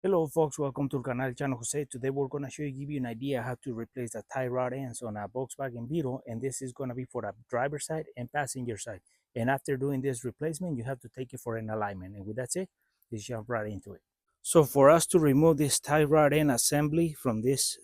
Hello folks, welcome to the canal channel Jose. Today we're going to give you an idea how to replace the tie rod ends on a Volkswagen Beetle, and this is going to be for the driver side and passenger side. And after doing this replacement, you have to take it for an alignment. And with that said, let's jump right into it. So for us to remove this tie rod end assembly from this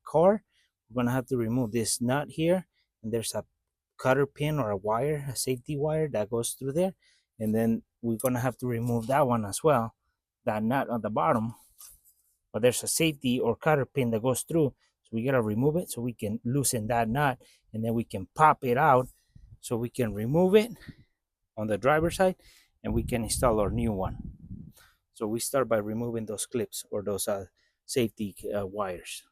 car, we're going to have to remove this nut here, and there's a cotter pin or a wire, a safety wire that goes through there, and then we're going to have to remove that one as well, that nut on the bottom, but there's a safety or cotter pin that goes through. So we gotta remove it so we can loosen that nut, and then we can pop it out so we can remove it on the driver's side and we can install our new one. So we start by removing those clips or those safety wires.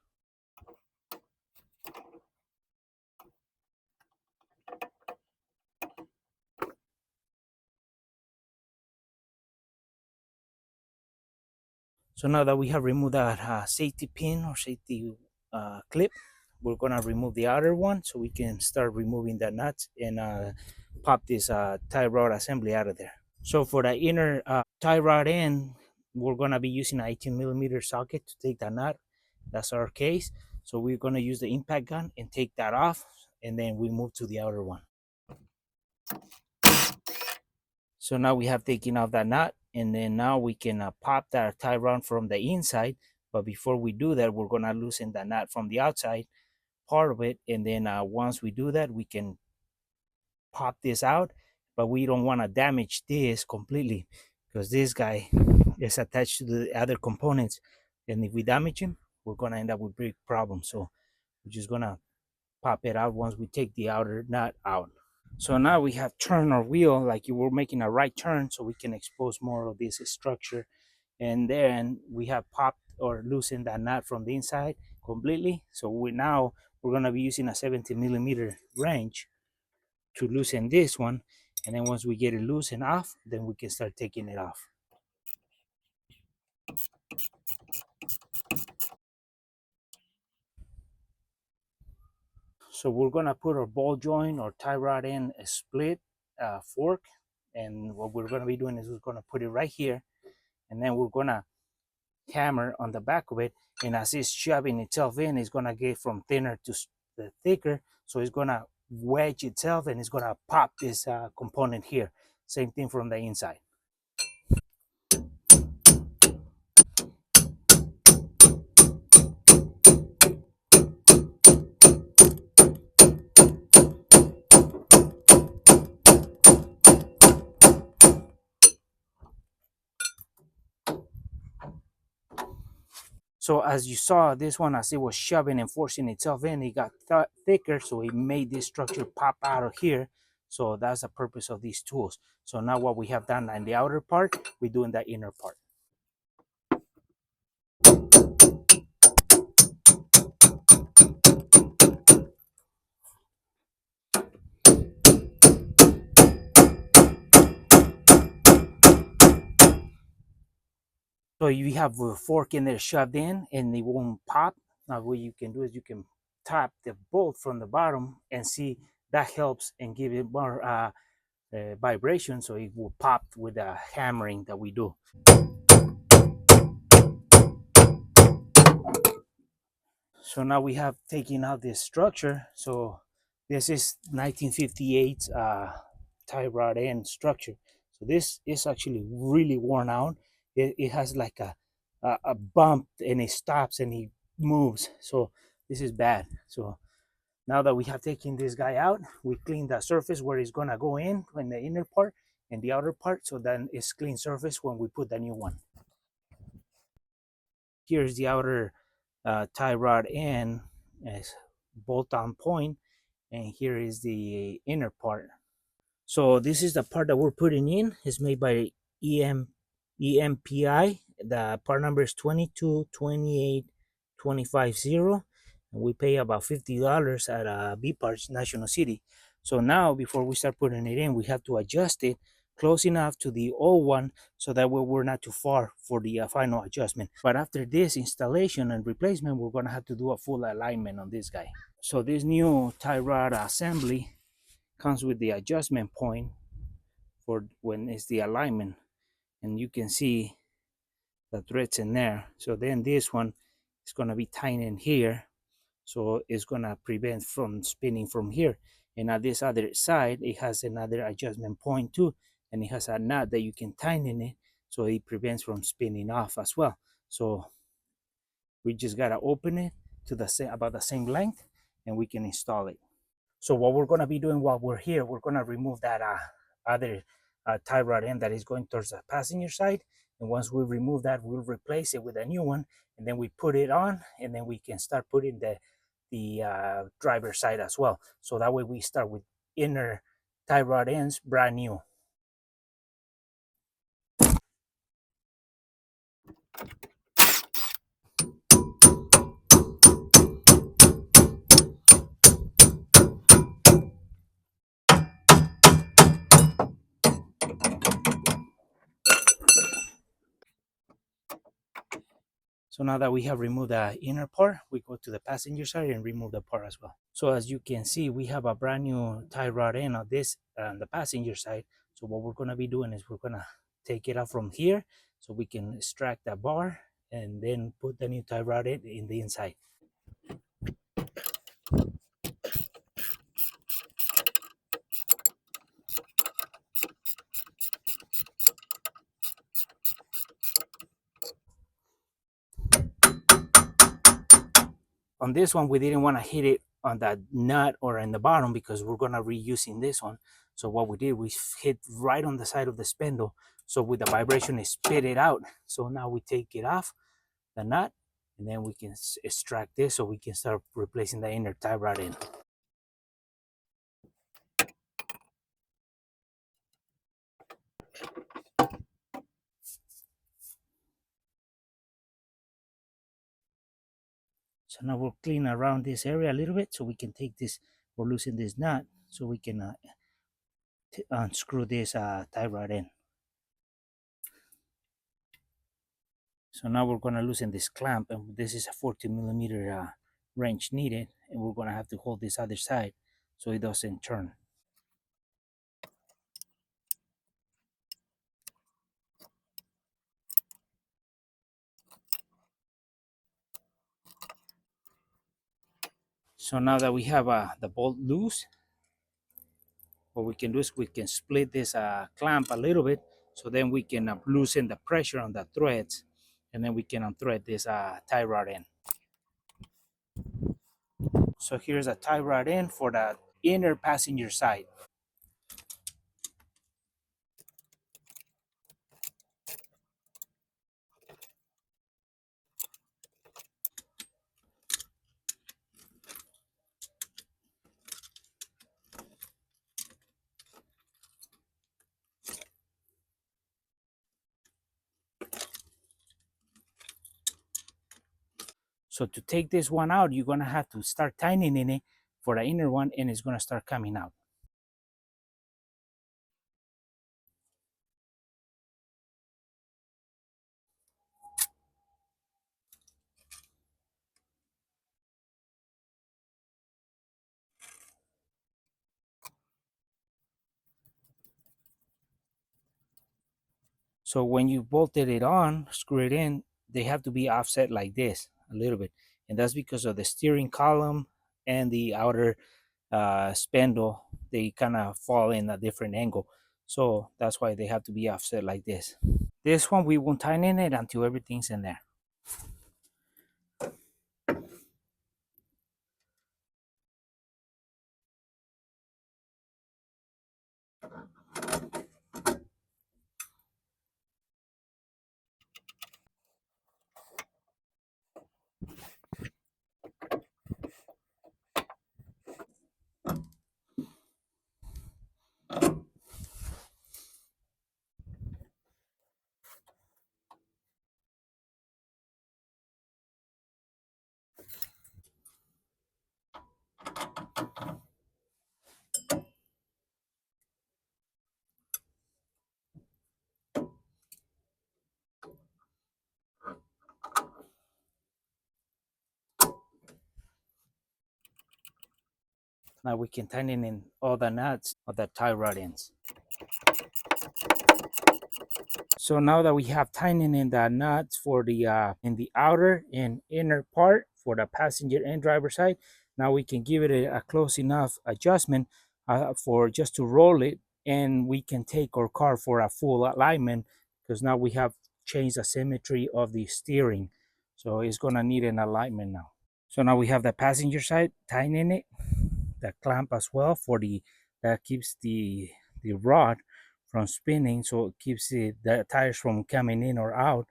So now that we have removed that safety pin or safety clip, we're gonna remove the outer one so we can start removing the nuts and pop this tie rod assembly out of there. So for the inner tie rod end, we're gonna be using an 18mm socket to take that nut. That's our case. So we're gonna use the impact gun and take that off, and then we move to the outer one. So now we have taken off that nut, and then now we can pop that tie rod from the inside. But before we do that, we're gonna loosen the nut from the outside part of it, and then once we do that, we can pop this out. But we don't want to damage this completely because this guy is attached to the other components, and if we damage him, we're gonna end up with big problems. So we're just gonna pop it out once we take the outer nut out. So now we have turned our wheel like you were making a right turn, so we can expose more of this structure, and then we have popped or loosened that nut from the inside completely. So we're gonna be using a 70mm wrench to loosen this one, and then once we get it loosened off, then we can start taking it off. So we're gonna put our ball joint or tie rod in a split fork, and what we're gonna be doing is we're gonna put it right here, and then we're gonna hammer on the back of it, and as it's shoving itself in, it's gonna get from thinner to thicker, so it's gonna wedge itself and it's gonna pop this component here. Same thing from the inside. So as you saw, this one, as it was shoving and forcing itself in, it got thicker, so it made this structure pop out of here. So that's the purpose of these tools. So now what we have done in the outer part, we do in the inner part. So you have a fork in there shoved in and it won't pop. Now what you can do is you can tap the bolt from the bottom and see that helps and give it more vibration, so it will pop with the hammering that we do. So now we have taken out this structure. So this is 1958 tie rod end structure. So this is actually really worn out. It has like a bump, and it stops and it moves. So this is bad. So now that we have taken this guy out, we clean the surface where it's gonna go in the inner part and the outer part. So then it's clean surface when we put the new one. Here's the outer tie rod end as bolt on point, and here is the inner part. So this is the part that we're putting in. It's made by EMPI. The part number is 2228250, and we pay about $50 at B Parts National City. So now before we start putting it in, we have to adjust it close enough to the old one so that way we're not too far for the final adjustment. But after this installation and replacement, we're going to have to do a full alignment on this guy. So this new tie rod assembly comes with the adjustment point for when it's the alignment, and you can see the threads in there. So then this one is going to be tightened in here, so it's going to prevent from spinning from here. And on this other side, it has another adjustment point too, and it has a nut that you can tighten in it, so it prevents from spinning off as well. So we just got to open it to the same, about the same length, and we can install it. So what we're going to be doing while we're here, we're going to remove that other tie rod end that is going towards the passenger side. And once we remove that, we'll replace it with a new one, and then we put it on, and then we can start putting the driver side as well. So that way we start with inner tie rod ends brand new. So now that we have removed the inner part, we go to the passenger side and remove the part as well. So as you can see, we have a brand new tie rod end on this on the passenger side. So what we're gonna be doing is we're gonna take it out from here so we can extract the bar and then put the new tie rod in the inside. On this one, we didn't want to hit it on that nut or in the bottom because we're gonna reusing this one. So what we did, we hit right on the side of the spindle. So with the vibration, it spit it out. So now we take it off the nut, and then we can extract this so we can start replacing the inner tie rod in. So now we'll clean around this area a little bit so we can take this, we're loosen this nut so we can unscrew this tie rod in. So now we're going to loosen this clamp, and this is a 40 millimeter wrench needed, and we're going to have to hold this other side so it doesn't turn. So now that we have the bolt loose, what we can do is we can split this clamp a little bit, so then we can loosen the pressure on the threads, and then we can unthread this tie rod end. So here's a tie rod end for the inner passenger side. So to take this one out, you're gonna have to start tightening it for the inner one, and it's gonna start coming out. So when you bolted it on, screw it in, they have to be offset like this a little bit. And that's because of the steering column and the outer spindle. They kind of fall in a different angle. So that's why they have to be offset like this. This one, we won't tighten it until everything's in there. Now we can tighten in all the nuts of the tie rod ends. So now that we have tightened in the nuts for the in the outer and inner part for the passenger and driver side, now we can give it a close enough adjustment for just to roll it, and we can take our car for a full alignment because now we have changed the symmetry of the steering. So it's gonna need an alignment now. So now we have the passenger side tightening it, the clamp as well for the that keeps the rod from spinning, so it keeps the tires from coming in or out.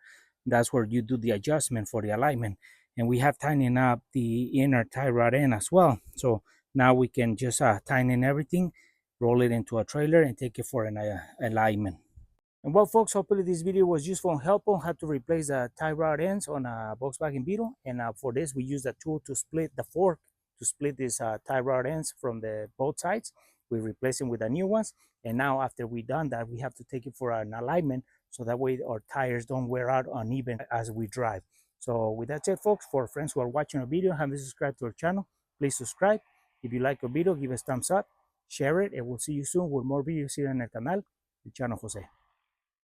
That's where you do the adjustment for the alignment. And we have tightened up the inner tie rod end as well. So now we can just tighten everything, roll it into a trailer, and take it for an alignment. And well, folks, hopefully this video was useful and helpful. How to replace the tie rod ends on a Volkswagen Beetle. And for this, we use the tool to split the fork, to split these tie rod ends from the both sides. We replace them with the new ones. And now after we done that, we have to take it for an alignment so that way our tires don't wear out uneven as we drive. So with that said, folks, for friends who are watching our video, haven't subscribed to our channel, please subscribe. If you like our video, give us thumbs up, share it, and we'll see you soon with more videos here on el canal de Chano Jose.